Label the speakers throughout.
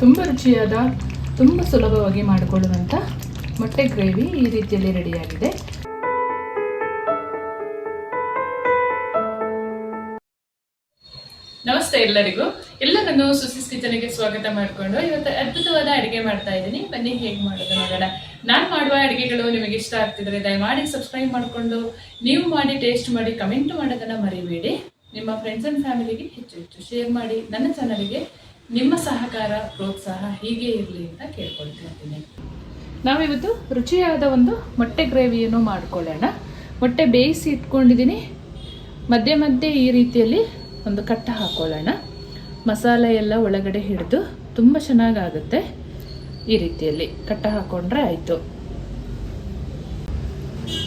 Speaker 1: ತುಂಬ ರುಚಿಯಾದ, ತುಂಬ ಸುಲಭವಾಗಿ ಮಾಡಿಕೊಳ್ಳುವಂಥ ಮೊಟ್ಟೆ ಗ್ರೇವಿ ಈ ರೀತಿಯಲ್ಲಿ ರೆಡಿಯಾಗಿದೆ. ನಮಸ್ತೆ ಎಲ್ಲರಿಗೂ. ಎಲ್ಲರನ್ನು ಸುಸಿಸ್ ಕಿಚನ್ಗೆ ಸ್ವಾಗತ ಮಾಡಿಕೊಂಡು ಇವತ್ತು ಅದ್ಭುತವಾದ ಅಡುಗೆ ಮಾಡ್ತಾ ಇದ್ದೀನಿ. ಬನ್ನಿ ಹೇಗೆ ಮಾಡೋದು ನೋಡೋಣ. ನಾನು ಮಾಡುವ ಅಡುಗೆಗಳು ನಿಮಗೆ ಇಷ್ಟ ಆಗ್ತಿದ್ರೆ ದಯಮಾಡಿ ಸಬ್ಸ್ಕ್ರೈಬ್ ಮಾಡಿಕೊಂಡು ನೀವು ಮಾಡಿ ಟೇಸ್ಟ್ ಮಾಡಿ ಕಮೆಂಟ್ ಮಾಡೋದನ್ನು ಮರಿಬೇಡಿ. ನಿಮ್ಮ ಫ್ರೆಂಡ್ಸ್ ಆ್ಯಂಡ್ ಫ್ಯಾಮಿಲಿಗೆ ಹೆಚ್ಚು ಹೆಚ್ಚು ಶೇರ್ ಮಾಡಿ. ನನ್ನ ಚಾನಲ್ಗೆ ನಿಮ್ಮ ಸಹಕಾರ ಪ್ರೋತ್ಸಾಹ ಹೀಗೆ ಇರಲಿ ಅಂತ ಕೇಳ್ಕೊಳ್ತಿರ್ತೀನಿ. ನಾವಿವತ್ತು ರುಚಿಯಾದ ಒಂದು ಮೊಟ್ಟೆ ಗ್ರೇವಿಯನ್ನು ಮಾಡ್ಕೊಳ್ಳೋಣ. ಮೊಟ್ಟೆ ಬೇಯಿಸಿ ಇಟ್ಕೊಂಡಿದ್ದೀನಿ. ಮಧ್ಯೆ ಮಧ್ಯೆ ಈ ರೀತಿಯಲ್ಲಿ ಒಂದು ಕಟ್ಟ ಹಾಕೊಳ್ಳೋಣ. ಮಸಾಲೆ ಎಲ್ಲ ಒಳಗಡೆ ಹಿಡಿದು ತುಂಬ ಚೆನ್ನಾಗಾಗುತ್ತೆ. ಈ ರೀತಿಯಲ್ಲಿ ಕಟ್ಟ ಹಾಕೊಂಡ್ರೆ ಆಯಿತು.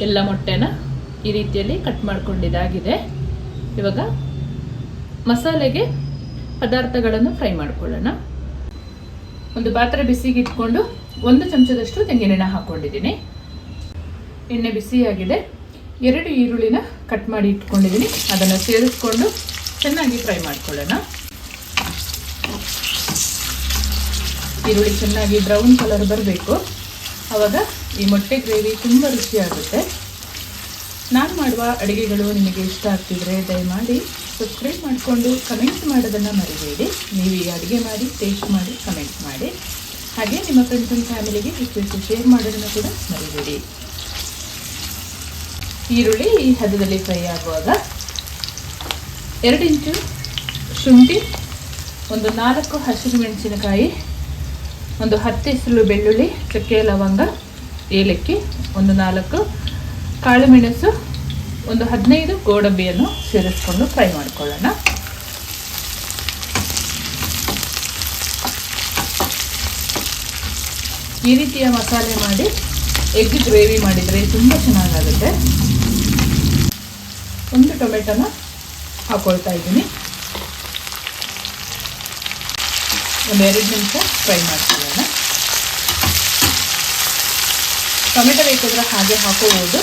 Speaker 1: ಎಲ್ಲ ಮೊಟ್ಟೆನ ಈ ರೀತಿಯಲ್ಲಿ ಕಟ್ ಮಾಡ್ಕೊಂಡಿದ್ದಾಗಿದೆ. ಇವಾಗ ಮಸಾಲೆಗೆ ಪದಾರ್ಥಗಳನ್ನು ಫ್ರೈ ಮಾಡ್ಕೊಳ್ಳೋಣ. ಒಂದು ಪಾತ್ರೆ ಬಿಸಿಗೆ ಇಟ್ಕೊಂಡು 1 ಚಮಚದಷ್ಟು ತೆಂಗಿನೆಣ್ಣೆ ಹಾಕೊಂಡಿದ್ದೀನಿ. ಎಣ್ಣೆ ಬಿಸಿಯಾಗಿದೆ. 2 ಈರುಳ್ಳಿನ ಕಟ್ ಮಾಡಿ ಇಟ್ಕೊಂಡಿದ್ದೀನಿ. ಅದನ್ನು ಸೇರಿಸ್ಕೊಂಡು ಚೆನ್ನಾಗಿ ಫ್ರೈ ಮಾಡ್ಕೊಳ್ಳೋಣ. ಈರುಳ್ಳಿ ಚೆನ್ನಾಗಿ ಬ್ರೌನ್ ಕಲರ್ ಬರಬೇಕು. ಆವಾಗ ಈ ಮೊಟ್ಟೆ ಗ್ರೇವಿ ತುಂಬ ರುಚಿಯಾಗುತ್ತೆ. ನಾನು ಮಾಡುವ ಅಡುಗೆಗಳು ನಿಮಗೆ ಇಷ್ಟ ಆಗ್ತಿದ್ರೆ ದಯಮಾಡಿ ಸಬ್ಸ್ಕ್ರೈಬ್ ಮಾಡಿಕೊಂಡು ಕಮೆಂಟ್ ಮಾಡೋದನ್ನು ಮರಿಬೇಡಿ. ನೀವು ಈ ಅಡುಗೆ ಮಾಡಿ ಟೇಸ್ಟ್ ಮಾಡಿ ಕಮೆಂಟ್ ಮಾಡಿ. ಹಾಗೆ ನಿಮ್ಮ ಫ್ರೆಂಡ್ಸ್ ಆ್ಯಂಡ್ ಫ್ಯಾಮಿಲಿಗೆ ಹೆಚ್ಚು ಶೇರ್ ಮಾಡೋದನ್ನು ಕೂಡ ಮರಿಬೇಡಿ. ಈರುಳ್ಳಿ ಈ ಹದದಲ್ಲಿ ಫ್ರೈ ಆಗುವಾಗ 2 ಇಂಚು ಶುಂಠಿ, ಒಂದು 4 ಹಸಿರು ಮೆಣಸಿನಕಾಯಿ, ಒಂದು 10 ಎಸಳು ಬೆಳ್ಳುಳ್ಳಿ, ಚಕ್ಕೆ ಲವಂಗ, ಏಲಕ್ಕಿ, ಒಂದು 4 ಕಾಳು ಮೆಣಸು, ಒಂದು 15 ಗೋಡಂಬಿಯನ್ನು ಸೇರಿಸ್ಕೊಂಡು ಫ್ರೈ ಮಾಡ್ಕೊಳ್ಳೋಣ. ಈ ರೀತಿಯ ಮಸಾಲೆ ಮಾಡಿ ಎಗ್ ಗ್ರೇವಿ ಮಾಡಿದರೆ ತುಂಬ ಚೆನ್ನಾಗಾಗುತ್ತೆ. ಒಂದು ಟೊಮೆಟೊನ ಹಾಕೊಳ್ತಾ ಇದ್ದೀನಿ. ಒಂದು 2 ನಿಮಿಷ ಫ್ರೈ ಮಾಡ್ಕೊಳ್ಳೋಣ. ಟೊಮೆಟೊ ಬೇಕಾದರೆ ಹಾಗೆ ಹಾಕೋಬೋದು.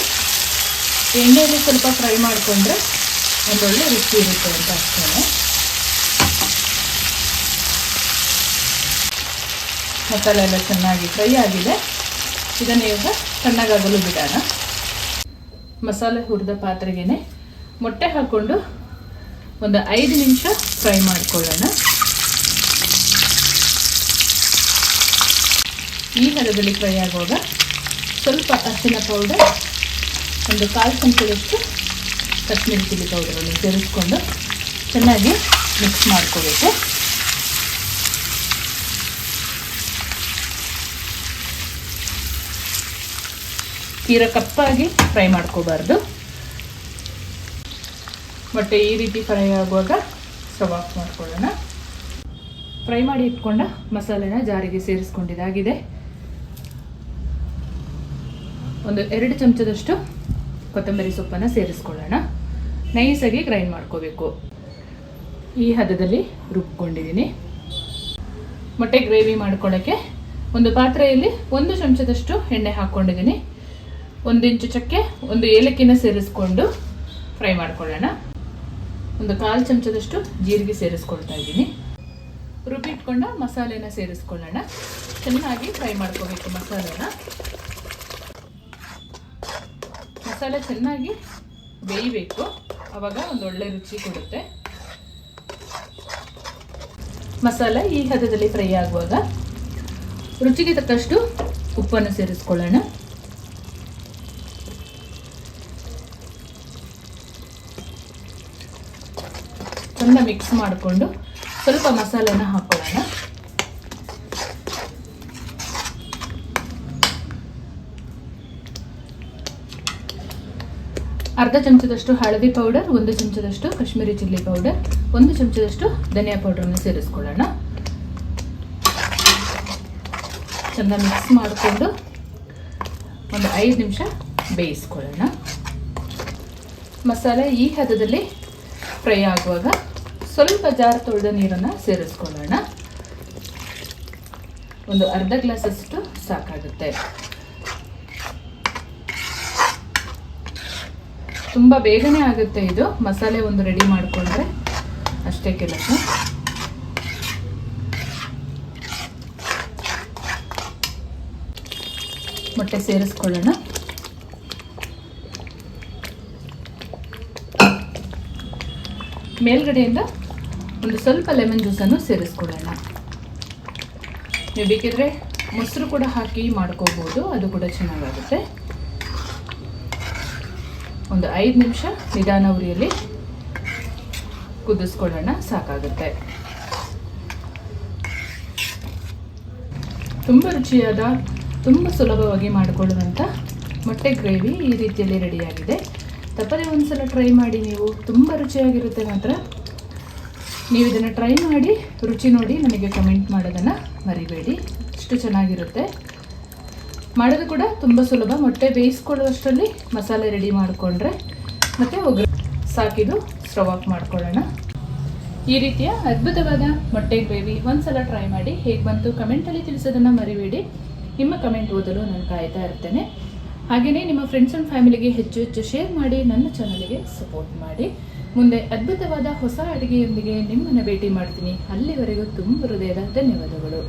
Speaker 1: ಎಣ್ಣೆಯಲ್ಲಿ ಸ್ವಲ್ಪ ಫ್ರೈ ಮಾಡಿಕೊಂಡ್ರೆ ಒಂದೊಳ್ಳೆ ರುಚಿ ಇರುತ್ತೆ ಅಂತ ಅಷ್ಟೇ. ಮಸಾಲೆ ಎಲ್ಲ ಚೆನ್ನಾಗಿ ಫ್ರೈ ಆಗಿದೆ. ಇದನ್ನು ಈಗ ತಣ್ಣಗಾಗಲು ಬಿಡೋಣ. ಮಸಾಲೆ ಹುರಿದ ಪಾತ್ರೆಗೆ ಮೊಟ್ಟೆ ಹಾಕ್ಕೊಂಡು ಒಂದು 5 ನಿಮಿಷ ಫ್ರೈ ಮಾಡ್ಕೊಳ್ಳೋಣ. ಈ ಹದದಲ್ಲಿ ಫ್ರೈ ಆಗುವಾಗ ಸ್ವಲ್ಪ ಅರಿಶಿನ ಪೌಡರ್, ಒಂದು 1/4 ಚಮಚದಷ್ಟು ಕಾಶ್ಮೀರಿ ಚಿಲ್ಲಿ ಪೌಡರನ್ನು ಸೇರಿಸ್ಕೊಂಡು ಚೆನ್ನಾಗಿ ಮಿಕ್ಸ್ ಮಾಡ್ಕೋಬೇಕು. ತೀರ ಕಪ್ಪಾಗಿ ಫ್ರೈ ಮಾಡ್ಕೋಬಾರ್ದು. ಮೊಟ್ಟೆ ಈ ರೀತಿ ಫ್ರೈ ಆಗುವಾಗ ಸ್ಟವ್ ಆಫ್ ಮಾಡ್ಕೊಳ್ಳೋಣ. ಫ್ರೈ ಮಾಡಿ ಇಟ್ಕೊಂಡ ಮಸಾಲೆನ ಜಾರಿಗೆ ಸೇರಿಸ್ಕೊಂಡಿದ್ದಾಗಿದೆ. ಒಂದು 2 ಚಮಚದಷ್ಟು ಕೊತ್ತಂಬರಿ ಸೊಪ್ಪನ್ನು ಸೇರಿಸ್ಕೊಳ್ಳೋಣ. ನೈಸಾಗಿ ಗ್ರೈಂಡ್ ಮಾಡ್ಕೋಬೇಕು. ಈ ಹದದಲ್ಲಿ ರುಬ್ಕೊಂಡಿದ್ದೀನಿ. ಮೊಟ್ಟೆ ಗ್ರೇವಿ ಮಾಡ್ಕೊಳ್ಳೋಕ್ಕೆ ಒಂದು ಪಾತ್ರೆಯಲ್ಲಿ 1 ಚಮಚದಷ್ಟು ಎಣ್ಣೆ ಹಾಕ್ಕೊಂಡಿದ್ದೀನಿ. 1 ಇಂಚು ಚಕ್ಕೆ, 1 ಏಲಕ್ಕಿನ ಸೇರಿಸ್ಕೊಂಡು ಫ್ರೈ ಮಾಡ್ಕೊಳ್ಳೋಣ. ಒಂದು 1/4 ಚಮಚದಷ್ಟು ಜೀರಿಗೆ ಸೇರಿಸ್ಕೊಳ್ತಾ ಇದ್ದೀನಿ. ರುಬ್ಬಿಟ್ಕೊಂಡ ಮಸಾಲೆನ ಸೇರಿಸ್ಕೊಳ್ಳೋಣ. ಚೆನ್ನಾಗಿ ಫ್ರೈ ಮಾಡ್ಕೋಬೇಕು ಮಸಾಲೆನ. ಮಸಾಲೆ ಚೆನ್ನಾಗಿ ಬೇಯಬೇಕು. ಆವಾಗ ಒಂದು ಒಳ್ಳೆ ರುಚಿ ಕೊಡುತ್ತೆ. ಮಸಾಲೆ ಈ ಹದದಲ್ಲಿ ಫ್ರೈ ಆಗುವಾಗ ರುಚಿಗೆ ತಕ್ಕಷ್ಟು ಉಪ್ಪನ್ನು ಸೇರಿಸ್ಕೊಳ್ಳೋಣ. ಚೆಂದ ಮಿಕ್ಸ್ ಮಾಡಿಕೊಂಡು ಸ್ವಲ್ಪ ಮಸಾಲೆನ ಹಾಕೊಳ್ಳೋಣ. ಅರ್ಧ ಚಮಚದಷ್ಟು ಹಳದಿ ಪೌಡರ್, 1 ಚಮಚದಷ್ಟು ಕಾಶ್ಮೀರಿ ಚಿಲ್ಲಿ ಪೌಡರ್, 1 ಚಮಚದಷ್ಟು ಧನಿಯಾ ಪೌಡರನ್ನು ಸೇರಿಸ್ಕೊಳ್ಳೋಣ. ಚೆಂದ ಮಿಕ್ಸ್ ಮಾಡಿಕೊಂಡು ಒಂದು 5 ನಿಮಿಷ ಬೇಯಿಸ್ಕೊಳ್ಳೋಣ. ಮಸಾಲೆ ಈ ಹದದಲ್ಲಿ ಫ್ರೈ ಆಗುವಾಗ ಸ್ವಲ್ಪ ಜಾರ್ ತೊಳೆದ ನೀರನ್ನು ಸೇರಿಸ್ಕೊಳ್ಳೋಣ. ಒಂದು ಅರ್ಧ ಗ್ಲಾಸಷ್ಟು ಸಾಕಾಗುತ್ತೆ. ತುಂಬ ಬೇಗನೆ ಆಗುತ್ತೆ ಇದು. ಮಸಾಲೆ ಒಂದು ರೆಡಿ ಮಾಡಿಕೊಂಡ್ರೆ ಅಷ್ಟೇ ಕೆಲಸ. ಮೊಟ್ಟೆ ಸೇರಿಸ್ಕೊಳ್ಳೋಣ. ಮೇಲ್ಗಡೆಯಿಂದ ಒಂದು ಸ್ವಲ್ಪ ಲೆಮನ್ ಜ್ಯೂಸನ್ನು ಸೇರಿಸ್ಕೊಳ್ಳೋಣ. ನೀವು ಬೇಕಿದ್ರೆ ಮೊಸರು ಕೂಡ ಹಾಕಿ ಮಾಡ್ಕೋಬೋದು, ಅದು ಕೂಡ ಚೆನ್ನಾಗಾಗುತ್ತೆ. ಒಂದು 5 ನಿಮಿಷ ನಿಧಾನ ಉರಿಯಲ್ಲಿ ಕುದಿಸ್ಕೊಳ್ಳೋಣ, ಸಾಕಾಗುತ್ತೆ. ತುಂಬ ರುಚಿಯಾದ, ತುಂಬ ಸುಲಭವಾಗಿ ಮಾಡಿಕೊಳ್ಳುವಂಥ ಮೊಟ್ಟೆ ಗ್ರೇವಿ ಈ ರೀತಿಯಲ್ಲಿ ರೆಡಿಯಾಗಿದೆ. ತಪ್ಪದೆ ಒಂದ್ಸಲ ಟ್ರೈ ಮಾಡಿ, ನೀವು ತುಂಬ ರುಚಿಯಾಗಿರುತ್ತೆ. ಮಾತ್ರ ನೀವು ಇದನ್ನು ಟ್ರೈ ಮಾಡಿ ರುಚಿ ನೋಡಿ ನನಗೆ ಕಮೆಂಟ್ ಮಾಡೋದನ್ನು ಮರಿಬೇಡಿ. ಅಷ್ಟು ಚೆನ್ನಾಗಿರುತ್ತೆ. ಮಾಡೋದು ಕೂಡ ತುಂಬ ಸುಲಭ. ಮೊಟ್ಟೆ ಬೇಯಿಸ್ಕೊಳ್ಳುವಷ್ಟರಲ್ಲಿ ಮಸಾಲೆ ರೆಡಿ ಮಾಡಿಕೊಂಡ್ರೆ ಮತ್ತು ಸಾಕಿದು ಸ್ಟವ್ ಆಫ್ ಮಾಡ್ಕೊಳ್ಳೋಣ. ಈ ರೀತಿಯ ಅದ್ಭುತವಾದ ಮೊಟ್ಟೆ ಗ್ರೇವಿ ಒಂದ್ಸಲ ಟ್ರೈ ಮಾಡಿ. ಹೇಗೆ ಬಂತು ಕಮೆಂಟಲ್ಲಿ ತಿಳಿಸೋದನ್ನು ಮರಿಬೇಡಿ. ನಿಮ್ಮ ಕಮೆಂಟ್ ಓದಲು ನಾನು ಕಾಯ್ತಾ ಇರ್ತೇನೆ. ಹಾಗೆಯೇ ನಿಮ್ಮ ಫ್ರೆಂಡ್ಸ್ ಆ್ಯಂಡ್ ಫ್ಯಾಮಿಲಿಗೆ ಹೆಚ್ಚು ಶೇರ್ ಮಾಡಿ, ನನ್ನ ಚಾನಲ್ಗೆ ಸಪೋರ್ಟ್ ಮಾಡಿ. ಮುಂದೆ ಅದ್ಭುತವಾದ ಹೊಸ ಅಡುಗೆಯೊಂದಿಗೆ ನಿಮ್ಮನ್ನು ಭೇಟಿ ಮಾಡ್ತೀನಿ. ಅಲ್ಲಿವರೆಗೂ ತುಂಬ ಹೃದಯದ ಧನ್ಯವಾದಗಳು.